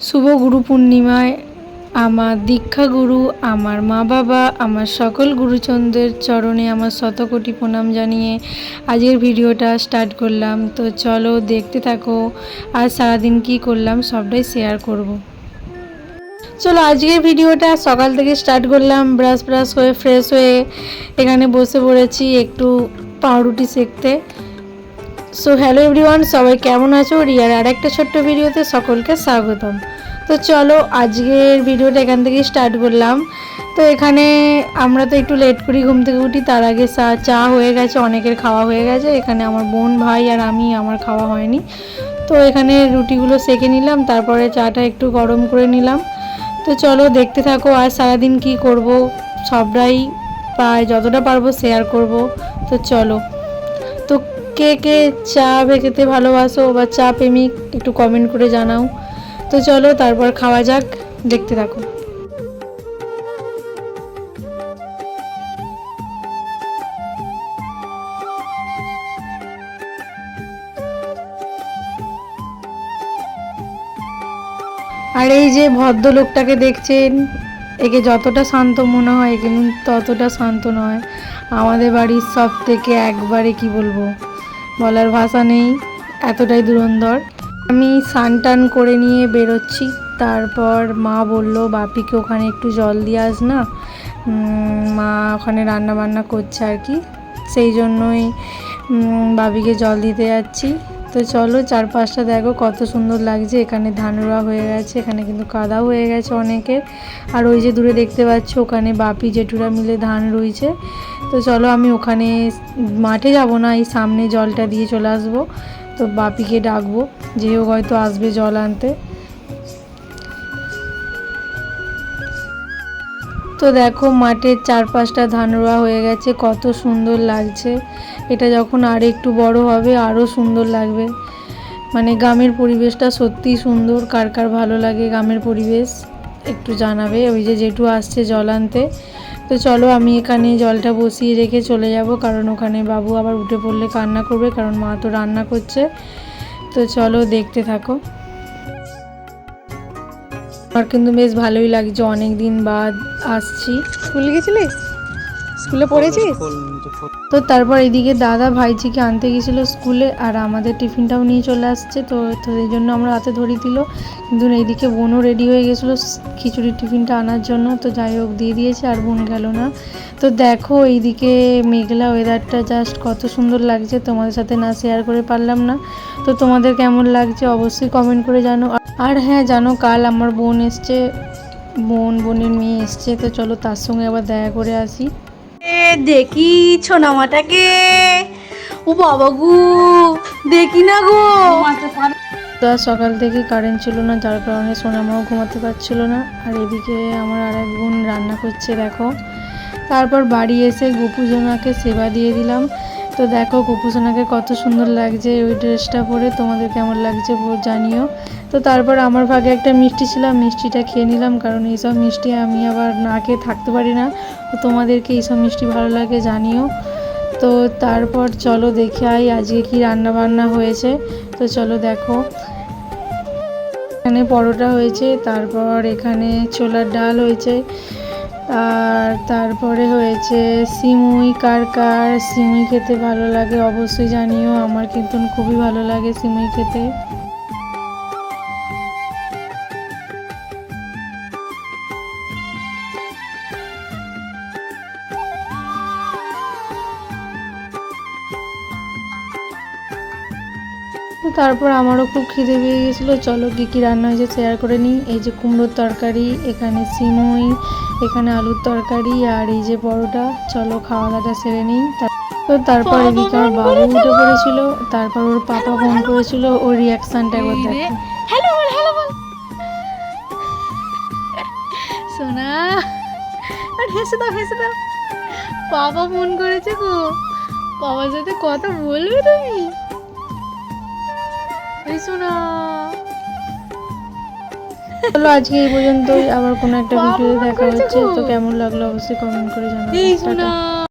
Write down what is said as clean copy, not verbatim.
শুভ গুরু পূর্ণিমায় আমার দীক্ষা গুরু, আমার মা বাবা, আমার সকল গুরুজনদের চরণে আমার শতকোটি প্রণাম জানিয়ে আজকের ভিডিওটা স্টার্ট করলাম। তো চলো দেখতে থাকো, আজ সারাদিন কি করলাম সবটাই শেয়ার করব। চলো আজকের ভিডিওটা সকাল থেকে স্টার্ট করলাম। ব্রাশ হয়ে ফ্রেশ হয়ে এখানে বসে পড়েছি একটু পাউরুটি সেঁকতে। সো হ্যালো এভরিওয়ান, সবাই কেমন আছো? রিয়ার আর একটা ছোট্ট ভিডিওতে সকলকে স্বাগতম। তো চলো আজকের ভিডিওটা এখান থেকে স্টার্ট করলাম। তো এখানে আমরা তো একটু লেট করি ঘুম থেকে উঠি, তার আগে চা হয়ে গেছে, অনেকের খাওয়া হয়ে গেছে। এখানে আমার বোন ভাই আর আমি, আমার খাওয়া হয়নি। তো এখানে রুটিগুলো সেঁকে নিলাম, তারপরে চাটা একটু গরম করে নিলাম। তো চলো দেখতে থাকো আজ সারাদিন কি করব, সবটাই প্রায় যতটা পারবো শেয়ার করব। তো চলো, তো কে কে চা খেতে ভালোবাসো বা চা প্রেমিক একটু কমেন্ট করে জানাও। তো চলো তারপর খাওয়া যাক, দেখতে থাকো। আর এই যে ভদ্রলোকটাকে দেখছেন, একে যতটা শান্ত মনে হয় কিন্তু ততটা শান্ত নয়। আমাদের বাড়ির সব থেকে একবারে কি বলবো, বলার ভাষা নেই, এতটাই ধুরন্ধর। আমি স্নান টান করে নিয়ে বেরোচ্ছি। তারপর মা বলল বাপিকে ওখানে একটু জল দিয়ে আস না, মা ওখানে রান্না বান্না করছে আর কি, সেই জন্যই বাপিকে জল দিতে যাচ্ছি। তো চলো চারপাশটা দেখো কত সুন্দর লাগছে। এখানে ধান রোয়া হয়ে গেছে, এখানে কিন্তু কাদাও হয়ে গেছে অনেকের। আর ওই যে দূরে দেখতে পাচ্ছ ওখানে বাপি জেঠুরা মিলে ধান রুইছে। তো চলো আমি ওখানে মাঠে যাব না, এই সামনে জলটা দিয়ে চলে আসবো। তো বাপিকে ডাকবো, যেও হয়তো আসবে জল আনতে। তো দেখো মাঠের চারপাশটা ধান রোয়া হয়ে গেছে, কত সুন্দর লাগছে। এটা যখন আর একটু বড় হবে আরও সুন্দর লাগবে। মানে গ্রামের পরিবেশটা সত্যিই সুন্দর। কার কার ভালো লাগে গ্রামের পরিবেশ একটু জানাবে। ওই যে জেঠু আসছে জল আনতে। তো চলো আমি এখানে জলটা বসিয়ে রেখে চলে যাব, কারণ ওখানে বাবু আবার উঠে পড়লে কান্না করবে, কারণ মা তো রান্না করছে। তো চলো দেখতে থাকো। আমার কিন্তু বেশ ভালোই লাগছে, অনেক দিন বাদ আসছি। স্কুলে গেছিলিস? স্কুলে পড়েছিস? তো তারপর এদিকে দাদা ভাইজিকে আনতে গেছিলো স্কুলে, আর আমাদের টিফিনটাও নিয়ে চলে আসছে। তো এই জন্য আমরা হাতে ধরিয়ে দিল। কিন্তু এইদিকে বোনও রেডি হয়ে গেছিলো খিচুড়ির টিফিনটা আনার জন্য। তো যাই হোক দিয়ে দিয়েছে, আর বোন গেল না। তো দেখো এইদিকে মেঘলা ওয়েদারটা জাস্ট কত সুন্দর লাগছে, তোমাদের সাথে না শেয়ার করে পারলাম না। তো তোমাদের কেমন লাগছে অবশ্যই কমেন্ট করে জানো। আর হ্যাঁ জানো, কাল আমার বোন এসছে, বোনের মেয়ে এসছে। তো চলো তার সঙ্গে আবার দেখা করে আসি। দেখি ছোনামাটাকে, ও বাবা গো, দেখি না গো। সকাল থেকে কারেন্ট ছিল না, যার কারণে সোনামাও ঘুমাতে পারছিল না। আর এদিকে আমার আর এক বোন রান্না করছে দেখো। তারপর বাড়ি এসে গোপুজনাকে সেবা দিয়ে দিলাম। তো দেখো গোপুজনাকে কত সুন্দর লাগছে ওই ড্রেসটা পরে, তোমাদের কেমন লাগছে জানিও। তো তারপর আমার ভাগে একটা মিষ্টি ছিল, মিষ্টিটা খেয়ে নিলাম, কারণ এইসব মিষ্টি আমি আবার না খেয়ে থাকতে পারি না। তো তোমাদেরকে এইসব মিষ্টি ভালো লাগে জানিও। তো তারপর চলো দেখে আই আজকে কি রান্না বান্না হয়েছে। তো চলো দেখো, এখানে পরোটা হয়েছে, তারপর এখানে ছোলার ডাল হয়েছে, আর তারপরে হয়েছে সিমুই। কার কার সিমুই খেতে ভালো লাগে অবশ্যই জানিও, আমার কিন্তু খুবই ভালো লাগে সিমুই খেতে। তো তারপর আমারও খুব খিদে পেয়ে গেছিলো। চলো কী কী রান্না হয়েছে শেয়ার করে নিই। এই যে কুমড়োর তরকারি, এখানে সিমুই, এখানে আলুর তরকারি, আর এই যে পরোটা। চলো খাওয়া দাওয়া সেরে নিই। তো তারপর এদিকে আমার বাবু উঠে পড়েছিল, তারপর ওর পাপা ফোন করেছিল, ওর রিয়াকশানটা একবার দেখো। হ্যালো বল, হ্যালো বল সোনা, আর হেসে দাও, হেসে দাও। বাবা ফোন করেছে গো, বাবার সাথে কথা বলবে তুমি? সোনা চলো আজকে এই পর্যন্তই, আবার কোনো একটা ভিডিওতে দেখা হচ্ছে। তো কেমন লাগলো অবশ্যই কমেন্ট করে জানাবেন।